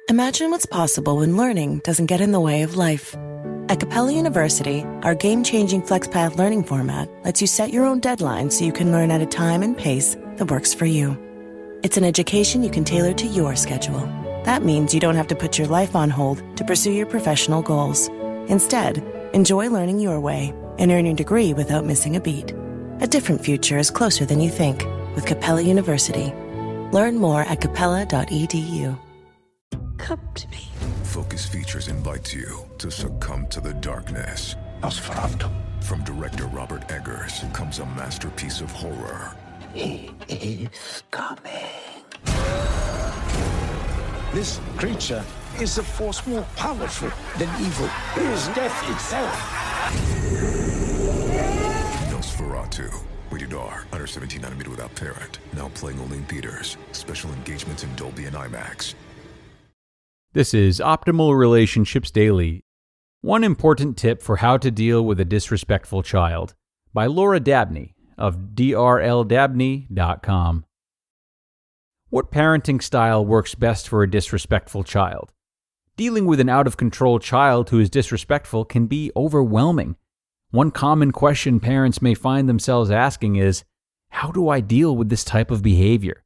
Imagine what's possible when learning doesn't get in the way of life. At Capella University, our game-changing FlexPath learning format lets you set your own deadlines so you can learn at a time and pace that works for you. It's an education you can tailor to your schedule. That means you don't have to put your life on hold to pursue your professional goals. Instead, enjoy learning your way and earn your degree without missing a beat. A different future is closer than you think with Capella University. Learn more at capella.edu. Come to me. Focus Features invites you to succumb to the darkness. Nosferatu. From director Robert Eggers comes a masterpiece of horror. He is coming. This creature is a force more powerful than evil. He is death itself. Nosferatu. Rated R. Under 17nm without parent. Now playing only in theaters. Special engagements in Dolby and IMAX. This is Optimal Relationships Daily. One important tip for how to deal with a disrespectful child by Laura Dabney of drldabney.com. What parenting style works best for a disrespectful child? Dealing with an out-of-control child who is disrespectful can be overwhelming. One common question parents may find themselves asking is, how do I deal with this type of behavior?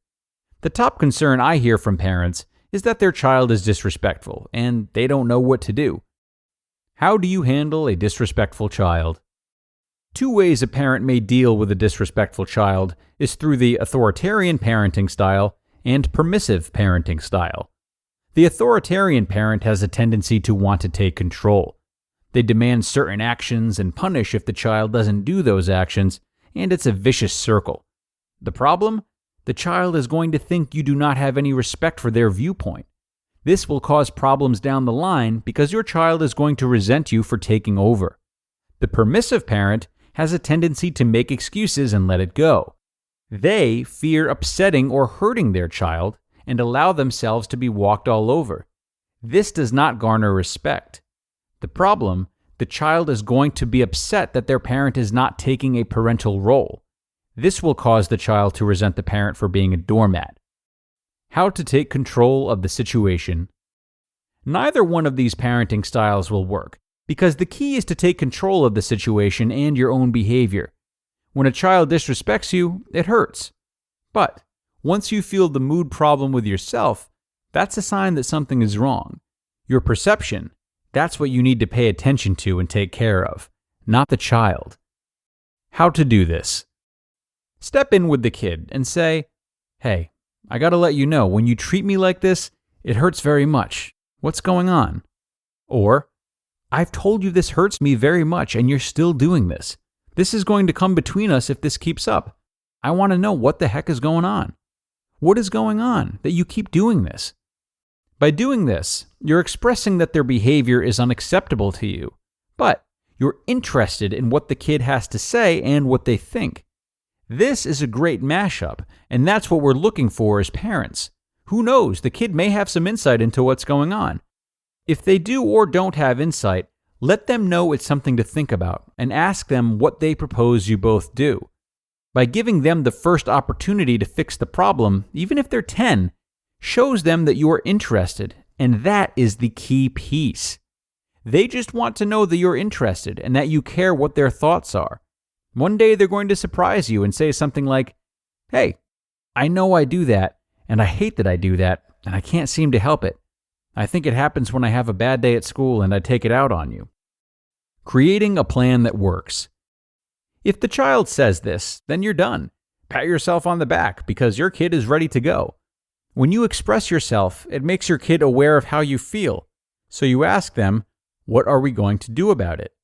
The top concern I hear from parents is that their child is disrespectful and they don't know what to do. How do you handle a disrespectful child? Two ways a parent may deal with a disrespectful child is through the authoritarian parenting style and permissive parenting style. The authoritarian parent has a tendency to want to take control. They demand certain actions and punish if the child doesn't do those actions, and it's a vicious circle. The problem? The child is going to think you do not have any respect for their viewpoint. This will cause problems down the line because your child is going to resent you for taking over. The permissive parent has a tendency to make excuses and let it go. They fear upsetting or hurting their child and allow themselves to be walked all over. This does not garner respect. The problem, the child is going to be upset that their parent is not taking a parental role. This will cause the child to resent the parent for being a doormat. How to take control of the situation. Neither one of these parenting styles will work, because the key is to take control of the situation and your own behavior. When a child disrespects you, it hurts. But once you feel the mood problem with yourself, that's a sign that something is wrong. Your perception, that's what you need to pay attention to and take care of, not the child. How to do this. Step in with the kid and say, "Hey, I gotta let you know, when you treat me like this, it hurts very much. What's going on?" Or, "I've told you this hurts me very much and you're still doing this. This is going to come between us if this keeps up. I want to know what the heck is going on. What is going on that you keep doing this?" By doing this, you're expressing that their behavior is unacceptable to you, but you're interested in what the kid has to say and what they think. This is a great mashup, and that's what we're looking for as parents. Who knows, the kid may have some insight into what's going on. If they do or don't have insight, let them know it's something to think about and ask them what they propose you both do. By giving them the first opportunity to fix the problem, even if they're 10, shows them that you're interested, and that is the key piece. They just want to know that you're interested and that you care what their thoughts are. One day they're going to surprise you and say something like, "Hey, I know I do that, and I hate that I do that, and I can't seem to help it. I think it happens when I have a bad day at school and I take it out on you." Creating a plan that works. If the child says this, then you're done. Pat yourself on the back because your kid is ready to go. When you express yourself, it makes your kid aware of how you feel. So you ask them, what are we going to do about it?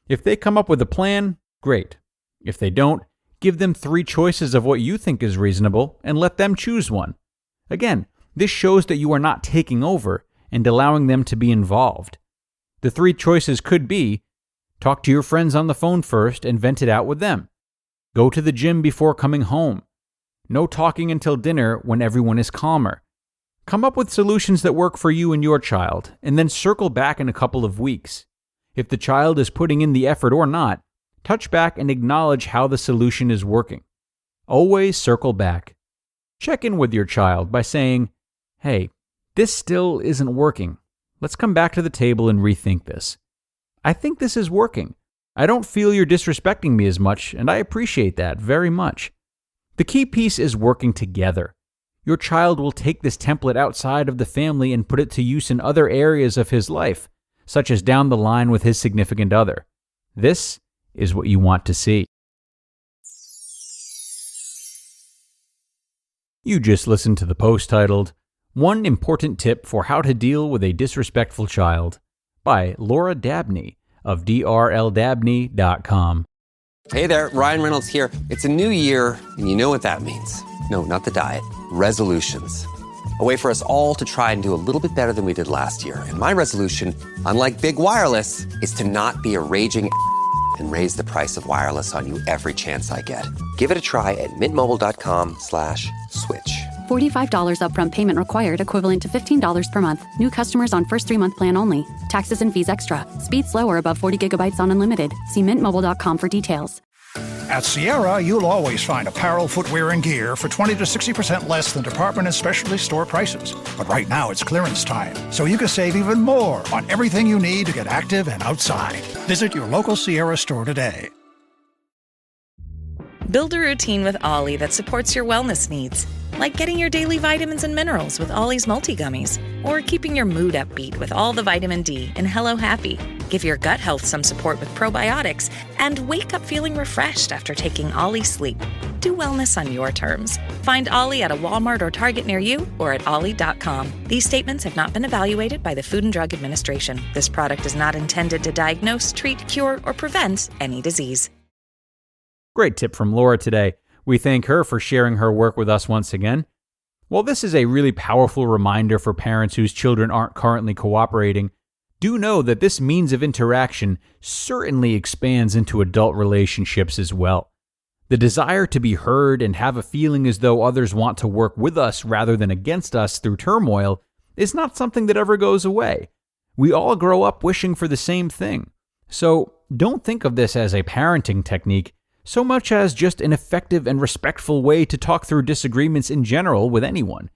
If they come up with a plan, great. If they don't, give them 3 choices of what you think is reasonable and let them choose one. Again, this shows that you are not taking over and allowing them to be involved. The 3 choices could be: talk to your friends on the phone first and vent it out with them. Go to the gym before coming home. No talking until dinner when everyone is calmer. Come up with solutions that work for you and your child, and then circle back in a couple of weeks. If the child is putting in the effort or not, touch back and acknowledge how the solution is working. Always circle back. Check in with your child by saying, "Hey, this still isn't working. Let's come back to the table and rethink this. I think this is working. I don't feel you're disrespecting me as much, and I appreciate that very much. The key piece is working together. Your child will take this template outside of the family and put it to use in other areas of his life, such as down the line with his significant other. This is what you want to see. You just listened to the post titled, "One Important Tip for How to Deal with a Disrespectful Child" by Laura Dabney of drldabney.com. Hey there, Ryan Reynolds here. It's a new year, and you know what that means. No, not the diet. Resolutions. A way for us all to try and do a little bit better than we did last year. And my resolution, unlike big wireless, is to not be a raging and raise the price of wireless on you every chance I get. Give it a try at mintmobile.com/switch. $45 upfront payment required, equivalent to $15 per month. New customers on first 3-month plan only. Taxes and fees extra. Speed slower above 40 gigabytes on unlimited. See mintmobile.com for details. At Sierra, you'll always find apparel, footwear, and gear for 20 to 60% less than department and specialty store prices. But right now, it's clearance time, so you can save even more on everything you need to get active and outside. Visit your local Sierra store today. Build a routine with Ollie that supports your wellness needs, like getting your daily vitamins and minerals with Ollie's multi-gummies, or keeping your mood upbeat with all the vitamin D in Hello Happy. Give your gut health some support with probiotics, and wake up feeling refreshed after taking Ollie Sleep. Do wellness on your terms. Find Ollie at a Walmart or Target near you or at ollie.com. These statements have not been evaluated by the Food and Drug Administration. This product is not intended to diagnose, treat, cure, or prevent any disease. Great tip from Laura today. We thank her for sharing her work with us once again. While this is a really powerful reminder for parents whose children aren't currently cooperating, do know that this means of interaction certainly expands into adult relationships as well. The desire to be heard and have a feeling as though others want to work with us rather than against us through turmoil is not something that ever goes away. We all grow up wishing for the same thing. So don't think of this as a parenting technique so much as just an effective and respectful way to talk through disagreements in general with anyone.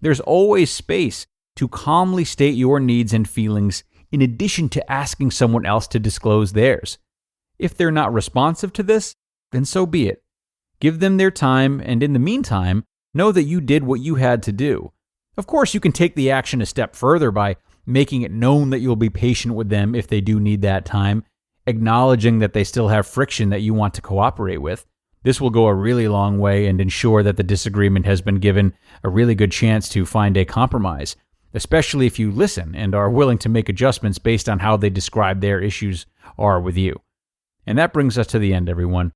There's always space to calmly state your needs and feelings in addition to asking someone else to disclose theirs. If they're not responsive to this, then so be it. Give them their time, and in the meantime, know that you did what you had to do. Of course, you can take the action a step further by making it known that you'll be patient with them if they do need that time, acknowledging that they still have friction that you want to cooperate with. This will go a really long way and ensure that the disagreement has been given a really good chance to find a compromise, especially if you listen and are willing to make adjustments based on how they describe their issues are with you. And that brings us to the end, everyone.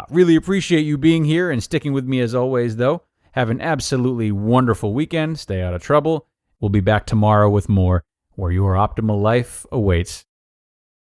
Really appreciate you being here and sticking with me as always, though. Have an absolutely wonderful weekend. Stay out of trouble. We'll be back tomorrow with more, where your optimal life awaits.